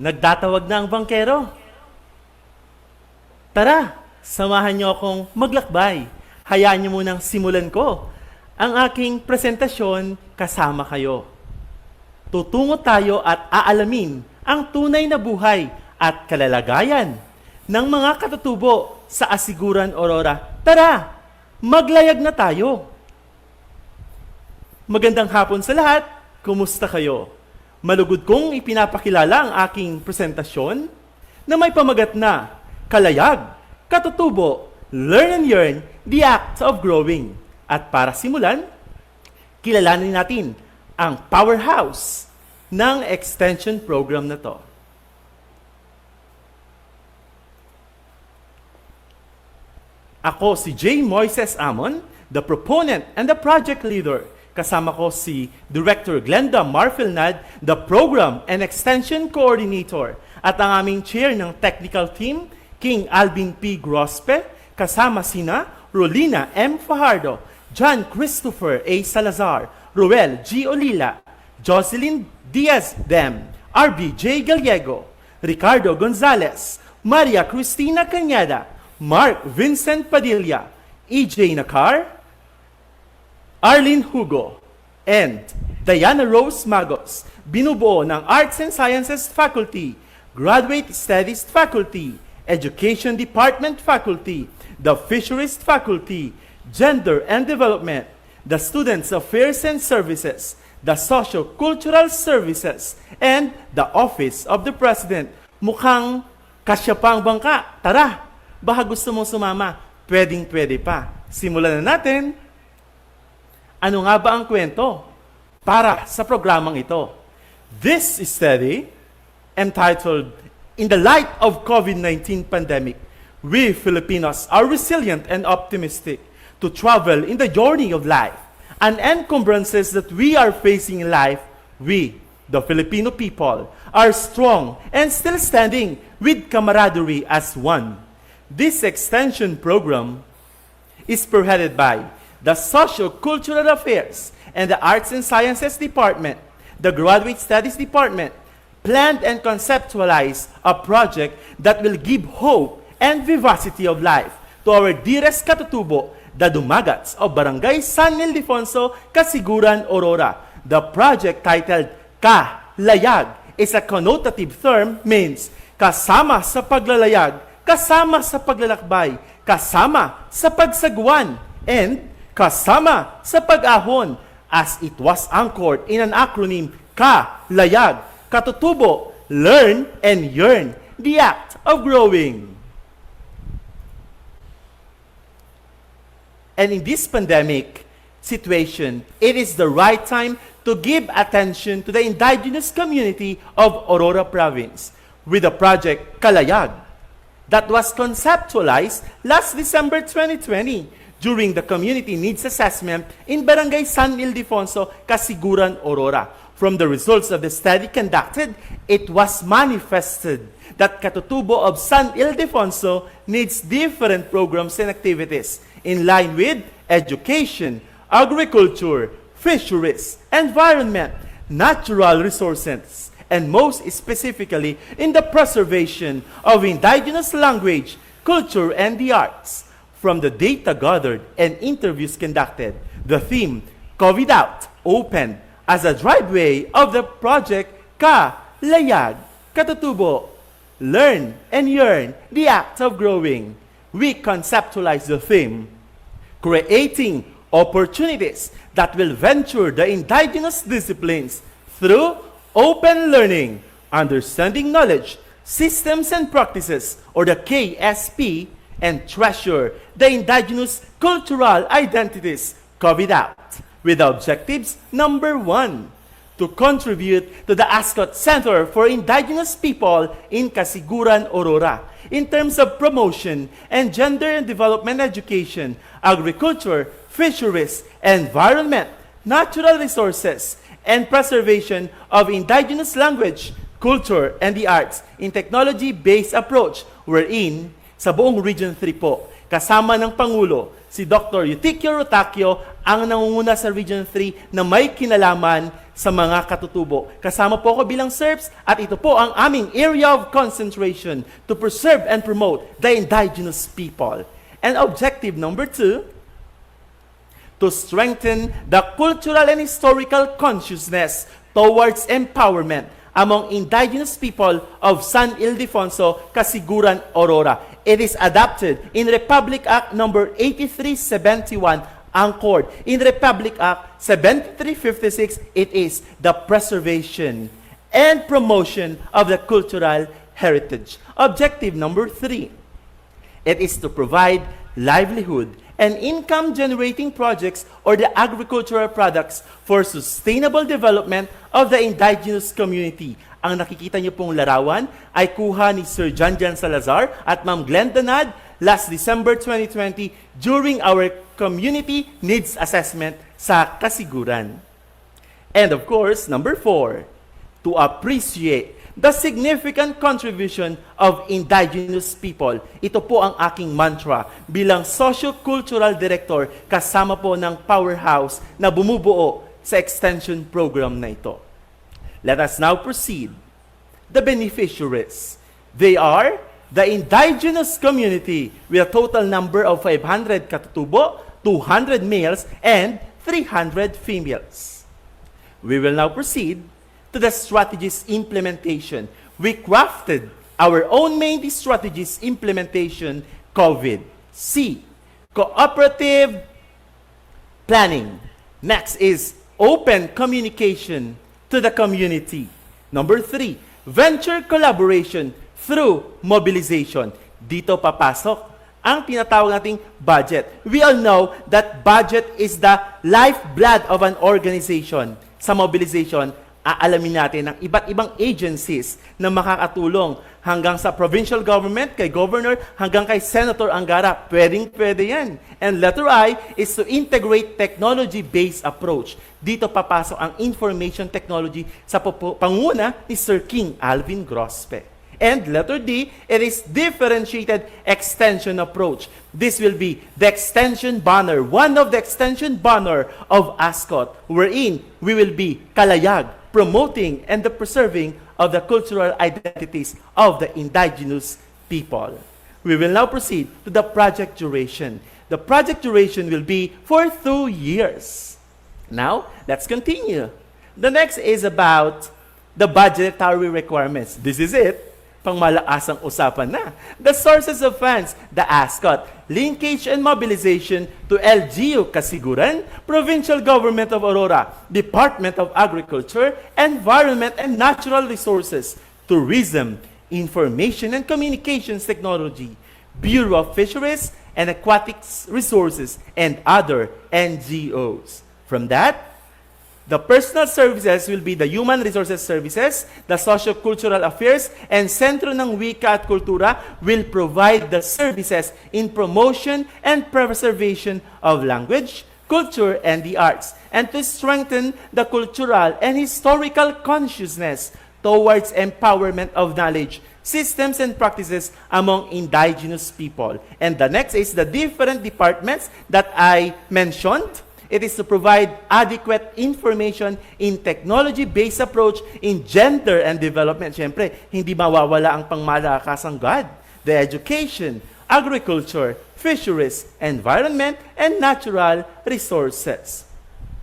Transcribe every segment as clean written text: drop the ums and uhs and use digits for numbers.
Nagtatawag na ang bangkero. Tara, samahan niyo akong maglakbay. Hayaan niyo munang simulan ko ang aking presentasyon kasama kayo. Tutungo tayo at aalamin ang tunay na buhay at kalalagayan ng mga katutubo sa Asiguran Aurora. Tara, maglayag na tayo. Magandang hapon sa lahat. Kumusta kayo? Malugod kong ipinapakilala ang aking presentasyon na may pamagat na Kalayag, Katutubo, Learn and Yearn, the Act of Growing. At para simulan, kilalanin natin ang powerhouse ng extension program na to. Ako si J. Moises Amon, the proponent and the project leader. Kasama ko si Director Glenda Marfilnad, the Program and Extension Coordinator. At ang aming chair ng technical team, King Alvin P. Grospe, kasama sina Rolina M. Fajardo, John Christopher A. Salazar, Ruel G. Olila, Jocelyn Diaz-Dem, RB J. Gallego, Ricardo Gonzalez, Maria Cristina Cañada, Mark Vincent Padilla, E.J. Nakar, Arlene Hugo, and Diana Rose Magos, binubuo ng Arts and Sciences Faculty, Graduate Studies Faculty, Education Department Faculty, the Fisheries Faculty, Gender and Development, the Students Affairs and Services, the Socio-Cultural Services, and the Office of the President. Mukhang kasya pa ang bangka. Tara, baka gusto mong sumama. Pwedeng-pwede pa. Simulan na natin. Ano nga ba ang kwento para sa programang ito? This study, entitled In the Light of COVID-19 Pandemic, we Filipinos are resilient and optimistic to travel in the journey of life. And encumbrances that we are facing in life, we, the Filipino people, are strong and still standing with camaraderie as one. This extension program is spearheaded by the Socio-Cultural Affairs and the Arts and Sciences Department, the Graduate Studies Department, planned and conceptualized a project that will give hope and vivacity of life to our dearest katutubo, the Dumagats of Barangay San Ildefonso, Kasiguran, Aurora. The project titled Kalayag is a connotative term, means kasama sa paglalayag, kasama sa paglalakbay, kasama sa pagsagwan, and kasama sa pag-ahon, as it was anchored in an acronym Kalayag, Katutubo, Learn and Yearn, the Act of Growing. And in this pandemic situation, it is the right time to give attention to the indigenous community of Aurora Province with the project Kalayag that was conceptualized last December 2020 during the Community Needs Assessment in Barangay San Ildefonso, Kasiguran, Aurora. From the results of the study conducted, it was manifested that Katutubo of San Ildefonso needs different programs and activities in line with education, agriculture, fisheries, environment, natural resources, and most specifically in the preservation of indigenous language, culture, and the arts. From the data gathered and interviews conducted, the theme, COVID Out, opened as a driveway of the project Kalayag, Katutubo, Learn and Yearn, the Act of Growing. We conceptualize the theme, creating opportunities that will venture the indigenous disciplines through open learning, understanding knowledge, systems and practices, or the KSP, and treasure the indigenous cultural identities, COVID Out, with objectives number 1, to contribute to the Ascot Center for Indigenous People in Kasiguran, Aurora, in terms of promotion and gender and development education, agriculture, fisheries, environment, natural resources, and preservation of indigenous language, culture, and the arts in technology-based approach, wherein sa buong Region 3 po, kasama ng Pangulo, si Dr. Eutikio Rotacio ang nangunguna sa Region 3 na may kinalaman sa mga katutubo. Kasama po ako bilang SERPs at ito po ang aming area of concentration to preserve and promote the indigenous people. And objective number 2, to strengthen the cultural and historical consciousness towards empowerment among indigenous people of San Ildefonso, Casiguran, Aurora. It is adopted in Republic Act number 8371, anchored in Republic Act 7356. It is the preservation and promotion of the cultural heritage. Objective number 3, it is to provide livelihood and income-generating projects or the agricultural products for sustainable development of the indigenous community. Ang nakikita niyo pong larawan ay kuha ni Sir John Salazar at Ma'am Glenda Nad last December 2020 during our community needs assessment sa Casiguran. And of course, number 4, to appreciate the significant contribution of indigenous people. Ito po ang aking mantra bilang socio-cultural director kasama po ng powerhouse na bumubuo sa extension program na ito. Let us now proceed. The beneficiaries. They are the indigenous community with a total number of 500 katutubo, 200 males, and 300 females. We will now proceed to the strategies implementation. We crafted our own main strategies implementation, COVID. C, cooperative planning. Next is open communication to the community. Number 3, venture collaboration through mobilization. Dito papasok ang tinatawag nating budget. We all know that budget is the lifeblood of an organization. Sa mobilization, aalamin natin ng iba't ibang agencies na makakatulong hanggang sa provincial government, kay governor, hanggang kay Senator Angara. Pwedeng-pwede yan. And letter I is to integrate technology-based approach. Dito papasok ang information technology sa panguna ni Sir King Alvin Grospe. And letter D, it is differentiated extension approach. This will be the extension banner, one of the extension banner of ASCOT, wherein we will be kalayag, promoting and the preserving of the cultural identities of the indigenous people. We will now proceed to the project duration. The project duration will be for 2 years. Now, let's continue. The next is about the budgetary requirements. This is it. Pangmalakas ang usapan na. The sources of funds, the ASCOT, linkage and mobilization to LGU Casiguran, Provincial Government of Aurora, Department of Agriculture, Environment and Natural Resources, Tourism, Information and Communications Technology, Bureau of Fisheries and Aquatic Resources, and other NGOs. From that, the personal services will be the Human Resources Services, the Socio-Cultural Affairs, and Sentro ng Wika at Kultura will provide the services in promotion and preservation of language, culture, and the arts, and to strengthen the cultural and historical consciousness towards empowerment of knowledge, systems, and practices among indigenous people. And the next is the different departments that I mentioned. It is to provide adequate information in technology-based approach in gender and development. Siyempre, hindi mawawala ang pangmalakasang God. The education, agriculture, fisheries, environment, and natural resources.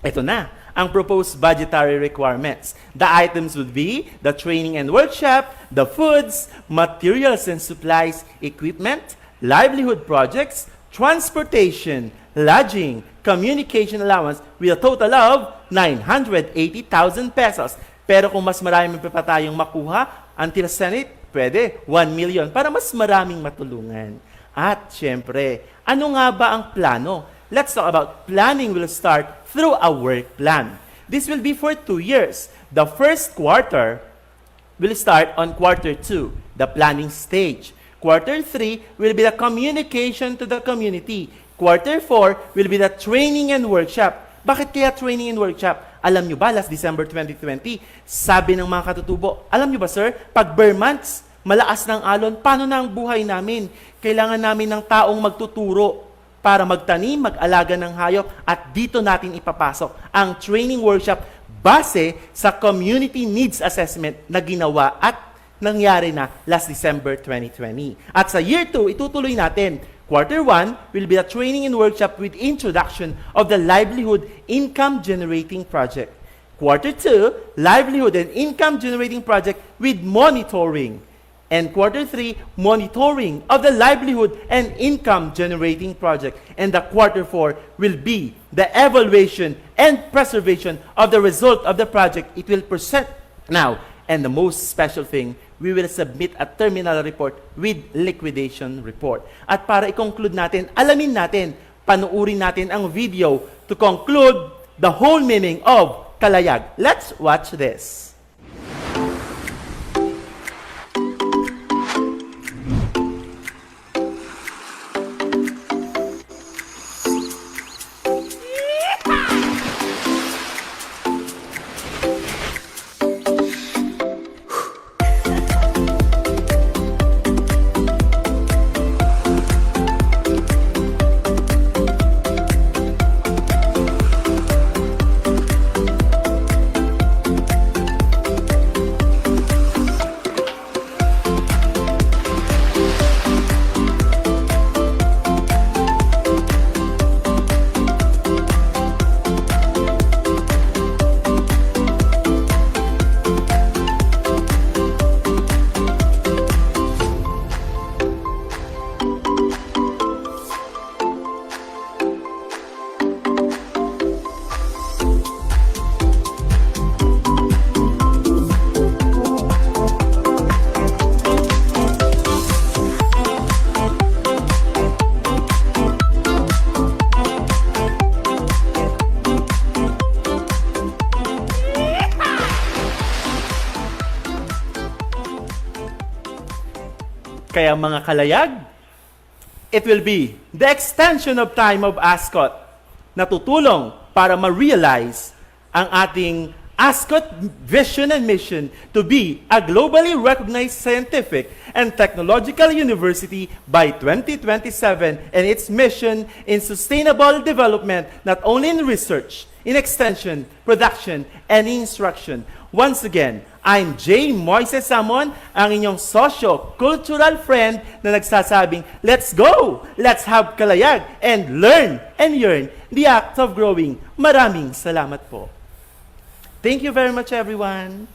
Ito na ang proposed budgetary requirements. The items would be the training and workshop, the foods, materials and supplies, equipment, livelihood projects, transportation, lodging, communication allowance with a total of 980,000 pesos. Pero kung mas maraming pa tayong makuha, until Senate, pwede 1 million para mas maraming matulungan. At syempre, ano nga ba ang plano? Let's talk about planning will start through a work plan. This will be for 2 years. The first quarter will start on quarter 2, the planning stage. Quarter 3 will be the communication to the community. Quarter 4 will be the training and workshop. Bakit kaya training and workshop? Alam nyo ba, last December 2020, sabi ng mga katutubo, alam nyo ba sir, pag bare months, malakas ng alon, paano na ang buhay namin? Kailangan namin ng taong magtuturo para magtanim, mag-alaga ng hayop, at dito natin ipapasok ang training workshop base sa community needs assessment na ginawa at nangyari na last December 2020. At sa year 2, itutuloy natin. Quarter 1 will be a training and workshop with introduction of the livelihood income generating project. Quarter 2, livelihood and income generating project with monitoring. And quarter 3, monitoring of the livelihood and income generating project. And the quarter 4 will be the evaluation and preservation of the result of the project it will present now. And the most special thing, we will submit a terminal report with liquidation report. At para i-conclude natin, alamin natin, panuurin natin ang video to conclude the whole meaning of kalayag. Let's watch this. Kaya mga kalayag, it will be the extension of time of ASCOT na tutulong para ma-realize ang ating ASCOT vision and mission to be a globally recognized scientific and technological university by 2027 and its mission in sustainable development not only in research, in extension, production, and instruction. Once again, I'm J. Moises Samon, ang inyong socio-cultural friend na nagsasabing, let's go! Let's have kalayag and learn and yearn the act of growing. Maraming salamat po. Thank you very much, everyone.